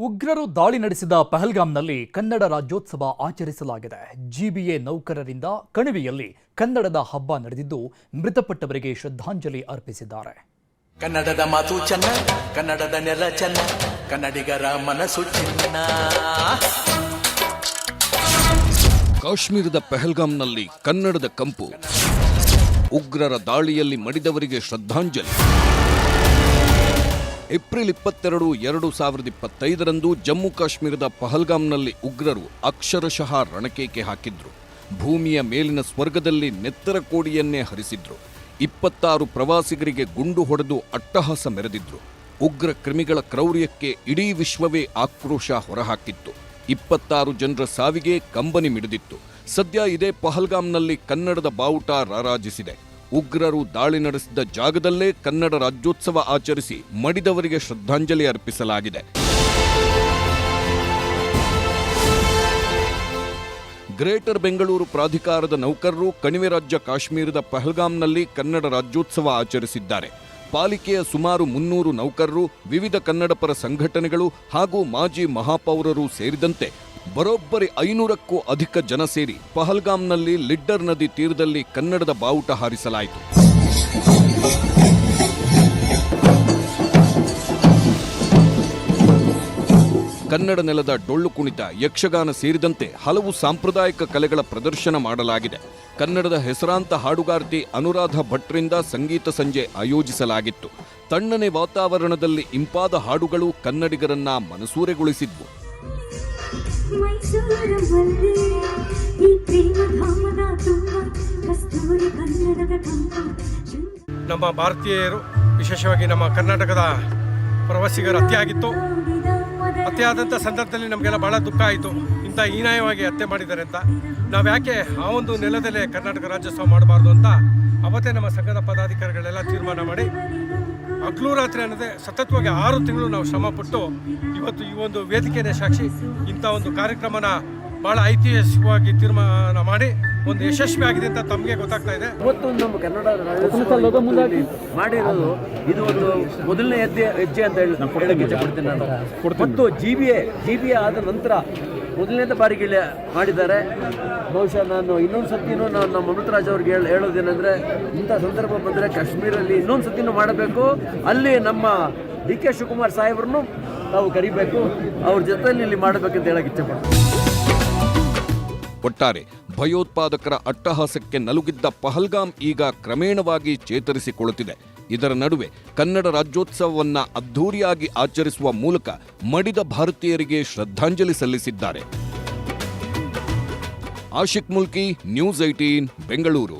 ಉಗ್ರರು ದಾಳಿ ನಡೆಸಿದ ಪಹಲ್ಗಾಮ್ನಲ್ಲಿ ಕನ್ನಡ ರಾಜ್ಯೋತ್ಸವ ಆಚರಿಸಲಾಗಿದೆ. ಜಿಬಿಎ ನೌಕರರಿಂದ ಕಣಿವೆಯಲ್ಲಿ ಕನ್ನಡದ ಹಬ್ಬ ನಡೆದಿದ್ದು ಮೃತಪಟ್ಟವರಿಗೆ ಶ್ರದ್ಧಾಂಜಲಿ ಅರ್ಪಿಸಿದ್ದಾರೆ. ಕನ್ನಡದ ಮಾತು ಚೆನ್ನ, ಕನ್ನಡದ ನೆಲ ಚೆನ್ನ, ಕನ್ನಡಿಗರ ಮನಸ್ಸು ಚಿನ್ನ. ಕಾಶ್ಮೀರದ ಪಹಲ್ಗಾಮ್ನಲ್ಲಿ ಕನ್ನಡದ ಕಂಪು, ಉಗ್ರರ ದಾಳಿಯಲ್ಲಿ ಮಡಿದವರಿಗೆ ಶ್ರದ್ಧಾಂಜಲಿ. ಏಪ್ರಿಲ್ 22, 2025ರಂದು ಜಮ್ಮು ಕಾಶ್ಮೀರದ ಪಹಲ್ಗಾಮ್ನಲ್ಲಿ ಉಗ್ರರು ಅಕ್ಷರಶಃ ರಣಕೇಕೆ ಹಾಕಿದ್ರು. ಭೂಮಿಯ ಮೇಲಿನ ಸ್ವರ್ಗದಲ್ಲಿ ನೆತ್ತರ ಕೋಡಿಯನ್ನೇ ಹರಿಸಿದ್ರು. 26 ಪ್ರವಾಸಿಗರಿಗೆ ಗುಂಡು ಹೊಡೆದು ಅಟ್ಟಹಾಸ ಮೆರೆದಿದ್ರು. ಉಗ್ರ ಕ್ರಿಮಿಗಳ ಕ್ರೌರ್ಯಕ್ಕೆ ಇಡೀ ವಿಶ್ವವೇ ಆಕ್ರೋಶ ಹೊರಹಾಕಿತ್ತು. 26 ಜನರ ಸಾವಿಗೆ ಕಂಬನಿ ಮಿಡಿದಿತ್ತು. ಸದ್ಯ ಇದೇ ಪಹಲ್ಗಾಮ್ನಲ್ಲಿ ಕನ್ನಡದ ಬಾವುಟ ರಾರಾಜಿಸಿದೆ. ಉಗ್ರರು ದಾಳಿ ನಡೆಸಿದ ಜಾಗದಲ್ಲೇ ಕನ್ನಡ ರಾಜ್ಯೋತ್ಸವ ಆಚರಿಸಿ ಮಡಿದವರಿಗೆ ಶ್ರದ್ಧಾಂಜಲಿ ಅರ್ಪಿಸಲಾಗಿದೆ. ಗ್ರೇಟರ್ ಬೆಂಗಳೂರು ಪ್ರಾಧಿಕಾರದ ನೌಕರರು ಕಣಿವೆ ರಾಜ್ಯ ಕಾಶ್ಮೀರದ ಪಹಲ್ಗಾಮ್ನಲ್ಲಿ ಕನ್ನಡ ರಾಜ್ಯೋತ್ಸವ ಆಚರಿಸಿದ್ದಾರೆ. ಪಾಲಿಕೆಯ ಸುಮಾರು 300 ನೌಕರರು, ವಿವಿಧ ಕನ್ನಡಪರ ಸಂಘಟನೆಗಳು ಹಾಗೂ ಮಾಜಿ ಮಹಾಪೌರರು ಸೇರಿದಂತೆ ಬರೋಬ್ಬರಿ 500ಕ್ಕೂ ಅಧಿಕ ಜನ ಸೇರಿ ಪಹಲ್ಗಾಮ್ನಲ್ಲಿ ಲಿಡ್ಡರ್ ನದಿ ತೀರದಲ್ಲಿ ಕನ್ನಡದ ಬಾವುಟ ಹಾರಿಸಲಾಯಿತು. ಕನ್ನಡ ನೆಲದ ಡೊಳ್ಳು ಕುಣಿತ, ಯಕ್ಷಗಾನ ಸೇರಿದಂತೆ ಹಲವು ಸಾಂಪ್ರದಾಯಿಕ ಕಲೆಗಳ ಪ್ರದರ್ಶನ ಮಾಡಲಾಗಿದೆ. ಕನ್ನಡದ ಹೆಸರಾಂತ ಹಾಡುಗಾರ್ತಿ ಅನುರಾಧ ಭಟ್ರಿಂದ ಸಂಗೀತ ಸಂಜೆ ಆಯೋಜಿಸಲಾಗಿತ್ತು. ತಣ್ಣನೆ ವಾತಾವರಣದಲ್ಲಿ ಇಂಪಾದ ಹಾಡುಗಳು ಕನ್ನಡಿಗರನ್ನ ಮನಸೂರೆಗೊಳಿಸಿದ್ವು. ನಮ್ಮ ಭಾರತೀಯರು, ವಿಶೇಷವಾಗಿ ನಮ್ಮ ಕರ್ನಾಟಕದ ಪ್ರವಾಸಿಗರು ಹತ್ಯೆಯಾದಂಥ ಸಂದರ್ಭದಲ್ಲಿ ನಮಗೆಲ್ಲ ಬಹಳ ದುಃಖ ಆಯಿತು. ಇಂಥ ಹೀನಾಯವಾಗಿ ಹತ್ಯೆ ಮಾಡಿದ್ದಾರೆ ಅಂತ. ನಾವು ಯಾಕೆ ಆ ಒಂದು ನೆಲದಲ್ಲೇ ಕರ್ನಾಟಕ ರಾಜ್ಯೋತ್ಸವ ಮಾಡಬಾರ್ದು ಅಂತ ಅವತ್ತೇ ನಮ್ಮ ಸಂಘದ ಪದಾಧಿಕಾರಿಗಳೆಲ್ಲ ತೀರ್ಮಾನ ಮಾಡಿ ಹಗಲು ರಾತ್ರಿ ಅನ್ನೋದೇ ಸತತವಾಗಿ 6 ತಿಂಗಳು ನಾವು ಶ್ರಮಪಟ್ಟು ಇವತ್ತು ಈ ಒಂದು ವೇದಿಕೆನೇ ಸಾಕ್ಷಿ ಇಂಥ ಒಂದು ಕಾರ್ಯಕ್ರಮನ ಬಹಳ ಐತಿಹಾಸಿಕವಾಗಿ ತೀರ್ಮಾನ ಮಾಡಿ ಒಂದು ಯಶಸ್ವಿ ಆಗಿದೆ ಅಂತ ತಮಗೆ ಗೊತ್ತಾಗ್ತಾ ಇದೆ. ಇವತ್ತು ನಮ್ಮ ಕನ್ನಡ ಮಾಡಿರೋದು ಇದು ಒಂದು ಮೊದಲನೇ ಹೆಜ್ಜೆ ಅಂತ ಹೇಳಕ್ಕೆ ಇಷ್ಟಪಡ್ತೀನಿ ನಾನು. ಮತ್ತು ಜಿಬಿಎ ಆದ ನಂತರ ಮೊದಲನೇ ಬಾರಿಗೆ ಮಾಡಿದ್ದಾರೆ. ಬಹುಶಃ ನಾನು ಇನ್ನೊಂದು ಸತಿನೂ ನಮ್ಮ ಅಮೃತರಾಜ್ ಅವ್ರಿಗೆ ಹೇಳೋದೇನೆಂದರೆ, ಇಂಥ ಸಂದರ್ಭ ಬಂದರೆ ಕಾಶ್ಮೀರಲ್ಲಿ ಇನ್ನೊಂದು ಸತಿನೂ ಮಾಡಬೇಕು. ಅಲ್ಲಿ ನಮ್ಮ ಡಿ.ಕೆ. ಶಿವಕುಮಾರ್ ಸಾಹೇಬ್ರನ್ನು ನಾವು ಕರಿಬೇಕು, ಅವ್ರ ಜೊತೆಯಲ್ಲಿ ಇಲ್ಲಿ ಮಾಡಬೇಕಂತ ಹೇಳಕ್ಕೆ ಇಷ್ಟಪಡ್ತೀನಿ. ಒಟ್ಟಾರೆ ಭಯೋತ್ಪಾದಕರ ಅಟ್ಟಹಾಸಕ್ಕೆ ನಲುಗಿದ್ದ ಪಹಲ್ಗಾಮ್ ಈಗ ಕ್ರಮೇಣವಾಗಿ ಚೇತರಿಸಿಕೊಳ್ಳುತ್ತಿದೆ. ಇದರ ನಡುವೆ ಕನ್ನಡ ರಾಜ್ಯೋತ್ಸವವನ್ನ ಅದ್ಧೂರಿಯಾಗಿ ಆಚರಿಸುವ ಮೂಲಕ ಮಡಿದ ಭಾರತೀಯರಿಗೆ ಶ್ರದ್ಧಾಂಜಲಿ ಸಲ್ಲಿಸಿದ್ದಾರೆ. ಆಶಿಕ್ ಮುಲ್ಕಿ, ನ್ಯೂಸ್ 18, ಬೆಂಗಳೂರು.